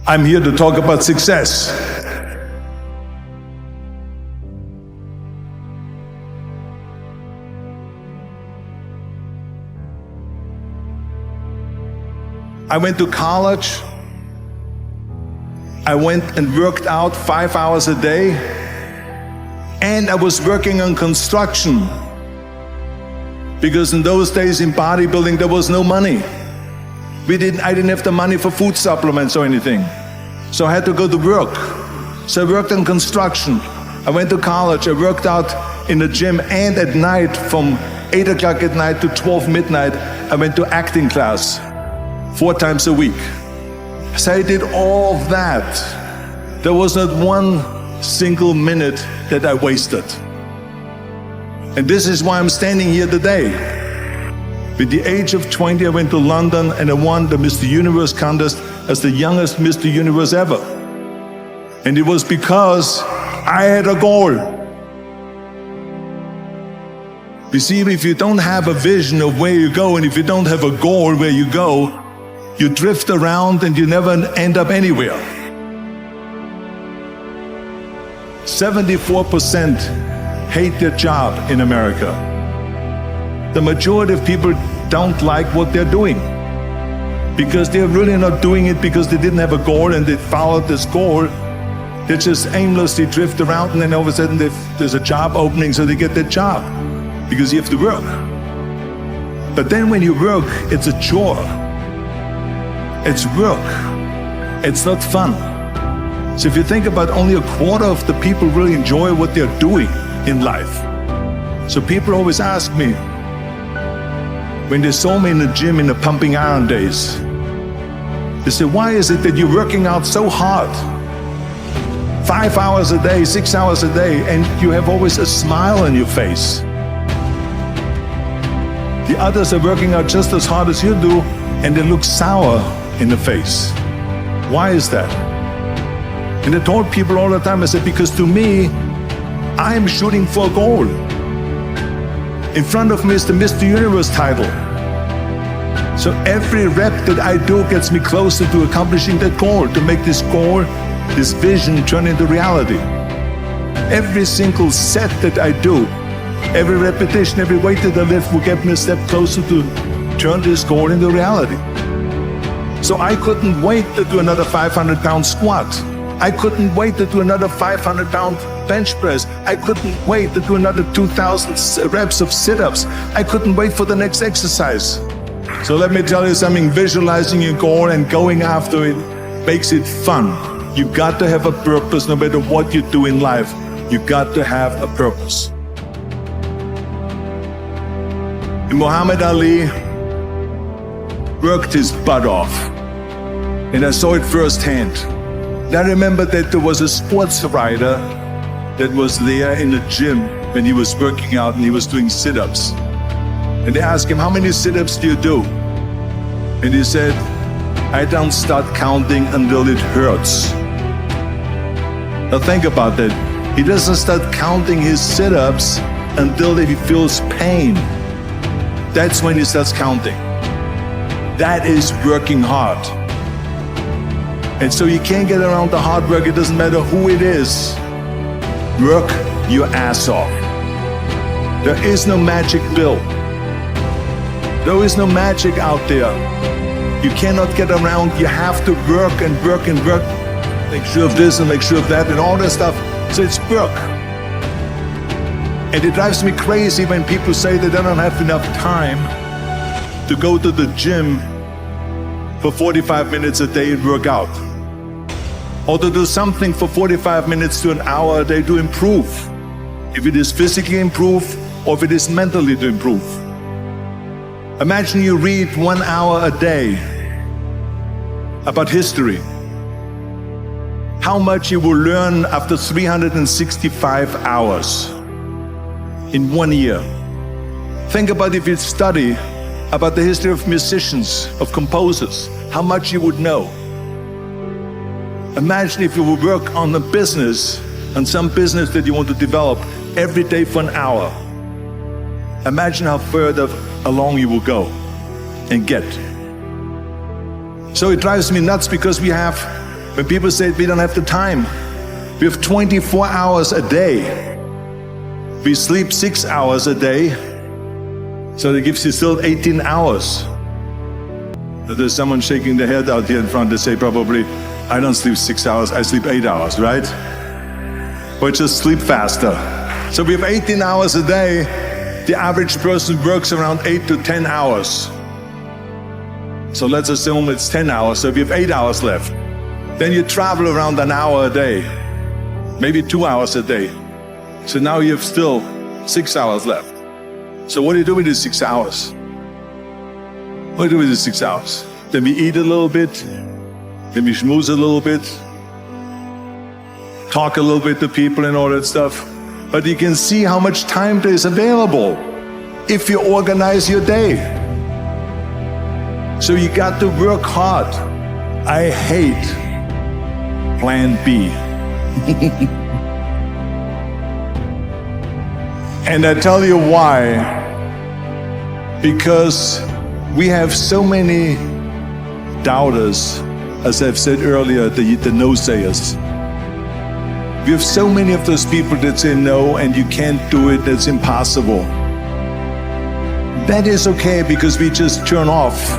I'm here to talk about success. I went to college. I went and worked out 5 hours a day, and I was working on construction, because in those days in bodybuilding there was no money. I didn't have the money for food supplements or anything, so I had to go to work. So I worked on construction. I went to college. I worked out in the gym, and at night from 8 o'clock at night to 12 midnight I went to acting class 4 times a week. So I did all of that. There was not one single minute that I wasted. And this is why I'm standing here today. With the age of 20, I went to London and I won the Mr. Universe contest as the youngest Mr. Universe ever. And it was because I had a goal. You see, if you don't have a vision of where you go, and if you don't have a goal where you go, you drift around and you never end up anywhere. 74% hate their job in America. The majority of people don't like what they're doing, because they're really not doing it because they didn't have a goal and they followed this goal. They just aimlessly drift around, and then all of a sudden there's a job opening, so they get that job because you have to work. But then when you work, it's a chore. It's work. It's not fun. So if you think about, only a quarter of the people really enjoy what they're doing in life. So people always ask me, when they saw me in the gym in the pumping iron days, they say, why is it that you're working out so hard? 5 hours a day, 6 hours a day, and you have always a smile on your face. The others are working out just as hard as you do, and they look sour in the face. Why is that? And I told people all the time, I said, because to me, I'm shooting for a goal. In front of me is the Mr. Universe title. So every rep that I do gets me closer to accomplishing that goal, to make this goal, this vision, turn into reality. Every single set that I do, every repetition, every weight that I lift will get me a step closer to turn this goal into reality. So I couldn't wait to do another 500-pound squat. I couldn't wait to do another 500-pound bench press. I couldn't wait to do another 2,000 reps of sit-ups. I couldn't wait for the next exercise. So let me tell you something, visualizing your goal and going after it makes it fun. You got to have a purpose. No matter what you do in life, you got to have a purpose. And Muhammad Ali worked his butt off, and I saw it firsthand. And I remember that there was a sports writer that was there in the gym when he was working out and he was doing sit-ups. And they asked him, how many sit-ups do you do? And he said, I don't start counting until it hurts. Now think about that. He doesn't start counting his sit-ups until he feels pain. That's when he starts counting. That is working hard. And so you can't get around the hard work. It doesn't matter who it is. Work your ass off. There is no magic pill. There is no magic out there. You cannot get around. You have to work and work and work. Make sure of this and make sure of that and all that stuff. So it's work. And it drives me crazy when people say that they don't have enough time to go to the gym for 45 minutes a day and work out, or to do something for 45 minutes to an hour a day to improve, if it is physically improve or if it is mentally to improve. Imagine you read 1 hour a day about history. How much you will learn after 365 hours in 1 year. Think about if you study about the history of musicians, of composers, how much you would know. Imagine if you would work on a business, on some business that you want to develop every day for an hour. Imagine how further along you will go and get. So it drives me nuts because we have When people say we don't have the time, we have 24 hours a day. We sleep 6 hours a day, so that gives you still 18 hours. There's someone shaking their head out here in front. They say probably, I don't sleep 6 hours, I sleep 8 hours, right? Or just sleep faster. So we have 18 hours a day. The average person works around 8 to 10 hours. So let's assume it's 10 hours, so we have 8 hours left. Then you travel around an hour a day, maybe 2 hours a day. So now you have still 6 hours left. So what do you do with these 6 hours? What do you do with these 6 hours? Then we eat a little bit, then we schmooze a little bit, talk a little bit to people and all that stuff. But you can see how much time there is available if you organize your day. So you got to work hard. I hate Plan B. And I tell you why. Because we have so many doubters, as I've said earlier, the no-sayers. We have so many of those people that say no and you can't do it, that's impossible. That is okay because we just turn off,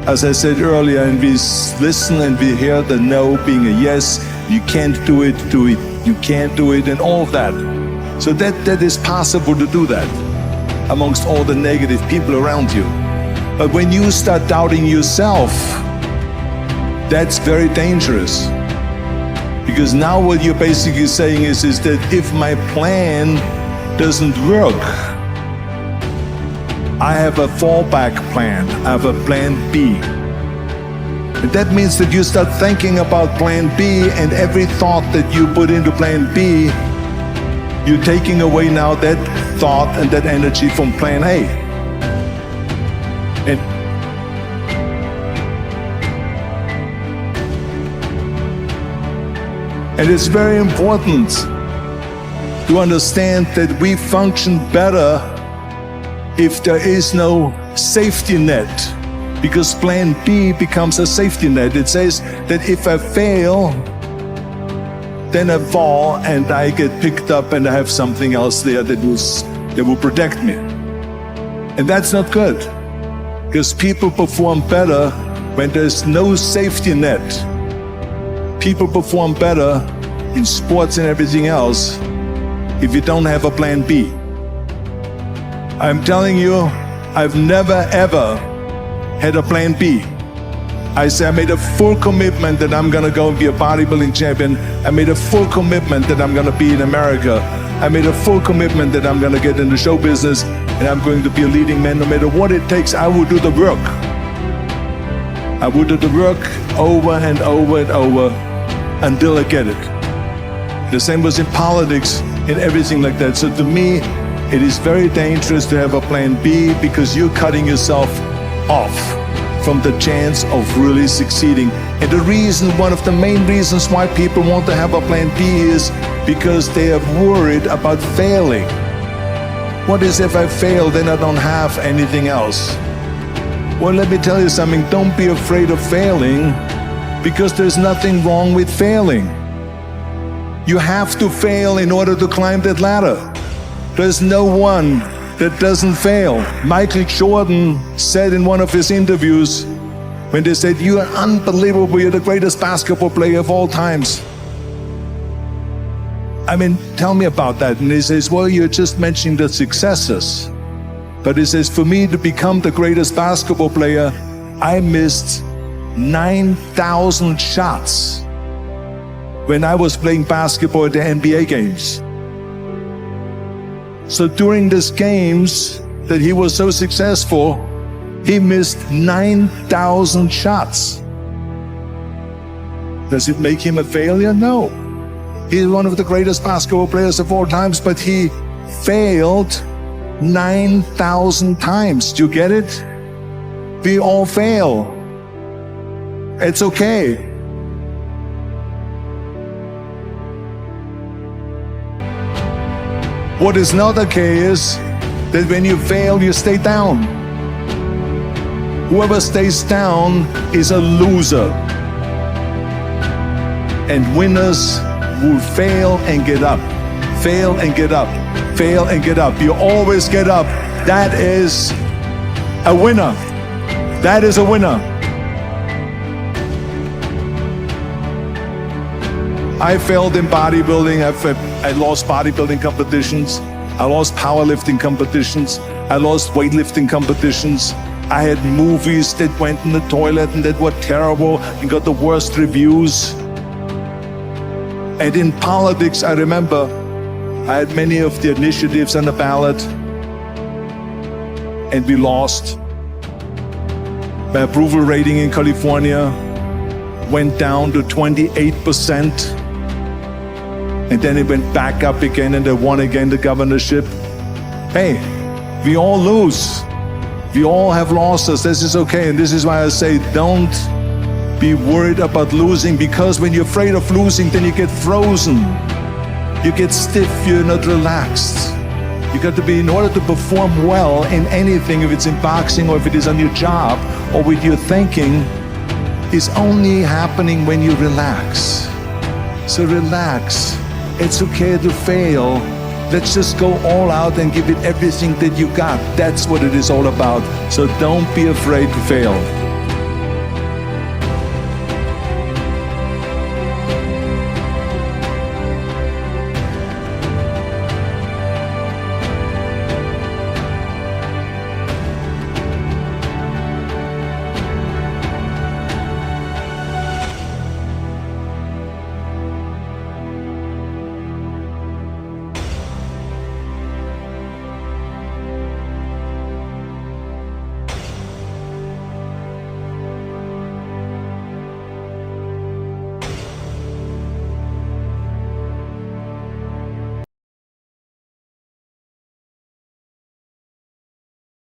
as I said earlier, and we listen and we hear the no being a yes. You can't do it, you can't do it, and all of that. So that is possible to do that amongst all the negative people around you. But when you start doubting yourself, that's very dangerous. Because now what you're basically saying is that if my plan doesn't work, I have a fallback plan, I have a plan B. And that means that you start thinking about plan B, and every thought that you put into plan B, you're taking away now that thought and that energy from plan A. And it's very important to understand that we function better if there is no safety net, because plan B becomes a safety net. It says that if I fail, then I fall and I get picked up and I have something else there that will protect me. And that's not good, because people perform better when there's no safety net. People perform better in sports and everything else if you don't have a plan B. I'm telling you, I've never ever had a plan B. I made a full commitment that I'm gonna go and be a bodybuilding champion. I made a full commitment that I'm gonna be in America. I made a full commitment that I'm gonna get in the show business and I'm going to be a leading man. No matter what it takes, I will do the work. I will do the work over and over and over until I get it. The same was in politics and everything like that. So to me, it is very dangerous to have a plan B, because you're cutting yourself off from the chance of really succeeding. And the reason, one of the main reasons why people want to have a plan B is because they are worried about failing. What is if I fail, then I don't have anything else? Well, let me tell you something, don't be afraid of failing, because there's nothing wrong with failing. You have to fail in order to climb that ladder. There's no one that doesn't fail. Michael Jordan said in one of his interviews, when they said, "You are unbelievable, you're the greatest basketball player of all times." I mean, tell me about that. And he says, well, you're just mentioning the successes. But he says, for me to become the greatest basketball player, I missed 9,000 shots when I was playing basketball at the NBA games. So during these games that he was so successful, he missed 9,000 shots. Does it make him a failure? No. He's one of the greatest basketball players of all times, but he failed 9,000 times. Do you get it? We all fail. It's okay. What is not okay is that when you fail, you stay down. Whoever stays down is a loser. And winners will fail and get up, fail and get up, fail and get up. You always get up. That is a winner. That is a winner. I failed in bodybuilding. I lost bodybuilding competitions. I lost powerlifting competitions. I lost weightlifting competitions. I had movies that went in the toilet and that were terrible and got the worst reviews. And in politics, I remember I had many of the initiatives on the ballot, and we lost. My approval rating in California went down to 28%. And then it went back up again, and I won again the governorship. Hey, we all lose. We all have losses. This is okay. And this is why I say don't be worried about losing, because when you're afraid of losing, then you get frozen. You get stiff. You're not relaxed. You got to be, in order to perform well in anything, if it's in boxing or if it is on your job or with your thinking, is only happening when you relax. So relax. It's okay to fail. Let's just go all out and give it everything that you got. That's what it is all about. So don't be afraid to fail.